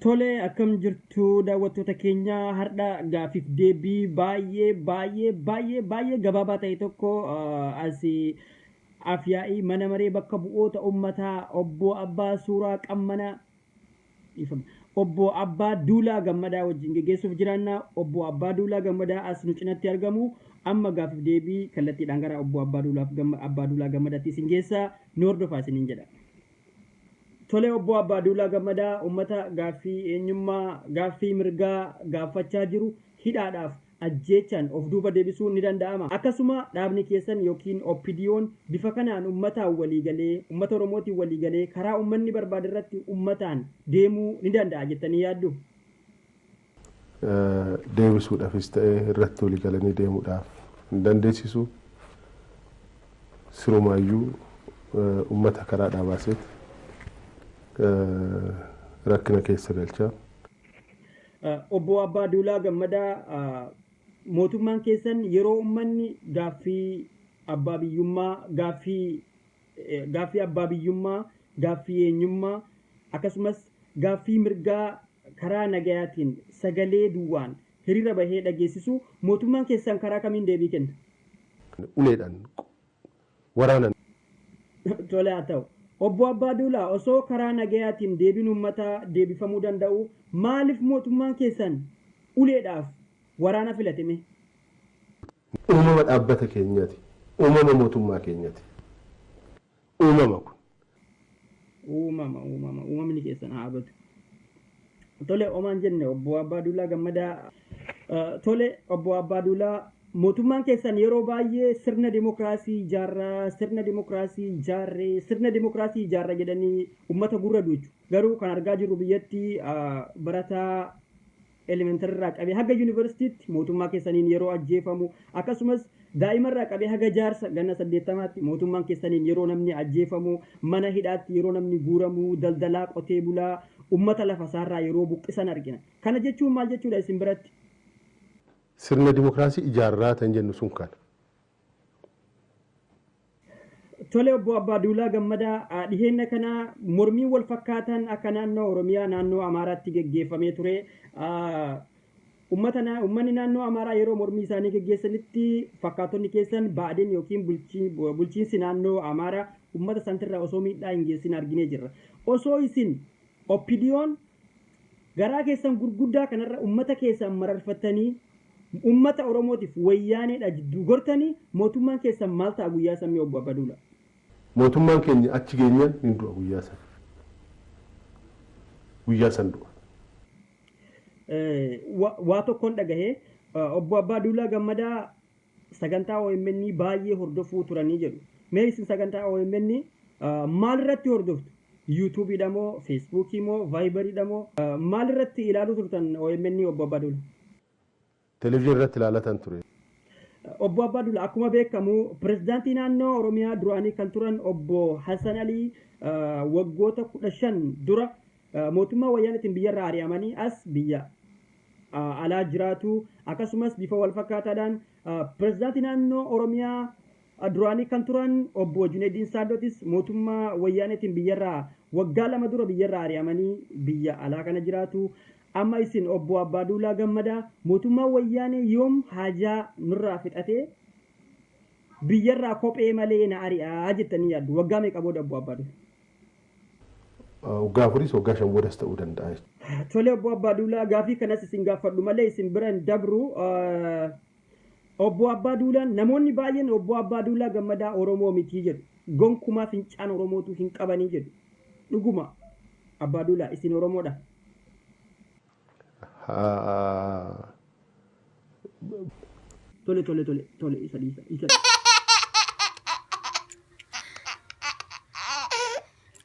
Tole akkam jirtu daawwattoota keenya har'a gaafiif deebii baay'ee gabaabaa ta'e tokko asii afyaa'ii mana maree bakka bu'oota uummataa obbo Abbaa Suuraa Qammanaa obbo Abbaa Duulaa Gammadaa wajjin geggeessuuf jiraanna. Obbo Abbaa Duulaa Gammadaa as nu cinatti argamu. Amma gaafiif deebii kallattiidhaan gara obbo Abbaa Duulaa Gammadaatti isin geessaa nu hordofaa isiniin jedha. Tole obbo Abbaa Duulaa Gammadaa uummata gaaffii eenyummaa gaaffii mirgaa gaafachaa jiru hidhaadhaaf ajjeechaan of duuba deebisuun ni danda'ama. Akkasuma dhaabni keessan yookiin OPDO'n bifa kanaan uummataan waliigalee uummata Oromootiin waliigalee karaa uummanni barbaade irratti uummataan deemuu ni danda'a jettanii yaaddu? Deebisuudhaafis ta'ee irratti waliigalanii deemuudhaaf hin dandeessisu. Sirumaayyuu uummata karaa dhaabaaseeti. Rakkina keessa galcha. Obbo Abbaa Duulaa Gammadaa mootummaan keessan yeroo uummanni gaaffii abbaa biyyummaa gaaffii abbaa biyyummaa gaaffii eenyummaa akkasumas gaaffii mirgaa karaa nagayaatiin sagalee duwwaan hiriira bahee dhageessisu mootummaan keessan karaa kamiin deebii kenna? Uleedhaan waraanan. Tole haa ta'u. Obbo Abbaa Duulaa osoo karaa nagayaatiin deebiin uummataa deebifamuu danda'u maaliif mootummaan keessan uleedhaaf waraana filatame? Uumama dhaabbata keenyaati. Uumama mootummaa keenyaati. Uumama kun. Uumamni keessan haa abatu. Tole omaan jenne obbo Abbaa Duulaa Gammadaa. Tole obbo Abbaa Duulaa mootummaan keessan yeroo baay'ee sirna dimokiraasii ijaarra jedhanii uummata gurra duuchu. Garuu kan argaa jirru biyyatti barataa elementary irraa qabee haga yuunivarsiitiitti mootummaa keessaniin yeroo ajjeefamu akkasumas daa'ima irraa qabee haga jaarsa ganna 80tti mootummaan keessaniin yeroo namni ajjeefamu mana hidhaatti yeroo namni guuramu daldalaa qotee bulaa uummata lafa isaarraa yeroo buqqisan argina. Kana jechuun maal jechuudha isin biratti? Sirna dimokiraasii ijaarraa tan jennu sun kana. Tole obbo Abbaa Duulaa Gammadaa dhiheenya kana mormiin wal fakkaatan akka naannoo Oromiyaa naannoo Amaaraatti geggeeffamee ture. Uummanni naannoo Amaaraa yeroo mormii isaanii geggeessanitti fakkaatonni keessan Baadeen yookiin bulchiinsi naannoo Amaaraa uummata santirraa osoo miidhaa hin geessin arginee jirra. Osoo isin OPDO'n garaa keessan gurguddaa kanarra uummata keessan mararfattanii ummata Oromootiif wayyaaneedha jidduu gortanii mootummaan keessan maal ta'a guyyaa sammee obbo Abbaa Duulaa? Mootummaan keenya achi geenyaan hin du'a guyyaa san. Guyyaa san du'a. Waa tokkoon dhagahee obbo Abbaa Duulaa Gammadaa sagantaa OMN baay'ee hordofuu turanii jedhu. Mee isin sagantaa OMN maal irratti hordoftu? YouTubeidha moo Facebookii moo Viberidha moo maal irratti ilaaluu turtan OMN obbo Abbaa Duulaa? Televizyinii irratti ilaalatan ture. Obbo Abbaa Duulaa akkuma beekamu pirezidaantii naannoo Oromiyaa duraanii kan turan obbo Hassan Alii waggoota 15 dura mootummaa wayyaaneetiin biyyarraa ari'amanii as biyya alaa jiraatu akkasumas bifa wal fakkaataadhaan pirezidaantii naannoo Oromiyaa duraanii kan turan obbo Juneediin Saadootis mootummaa wayyaaneetiin biyyarraa waggaa 2 dura biyyarraa ari'amanii biyya alaa kana jiraatu. Amma isin obbo Abbaa Duulaa Gammadaa mootummaa wayyaanee yoom haajaa nurraa fixatee biyyarraa kophee malee na ari'aa jettanii yaaddu? Waggaa meeqa booda obbo Abbaa Duulaa? Waggaa 4 waggaa 5 boodas ta'uu danda'a. Tole obbo Abbaa Duulaa gaafii kanas isin gaafadhu malee isin biran dabru obbo Abbaa Duulaan namoonni baay'een obbo Abbaa Duulaa Gammadaa Oromoo mitii jedhu. Gonkumaa fincaan Oromootu hin qabanii jedhu. Dhuguma Abbaa Duulaa isin Oromoodha? Tole isa.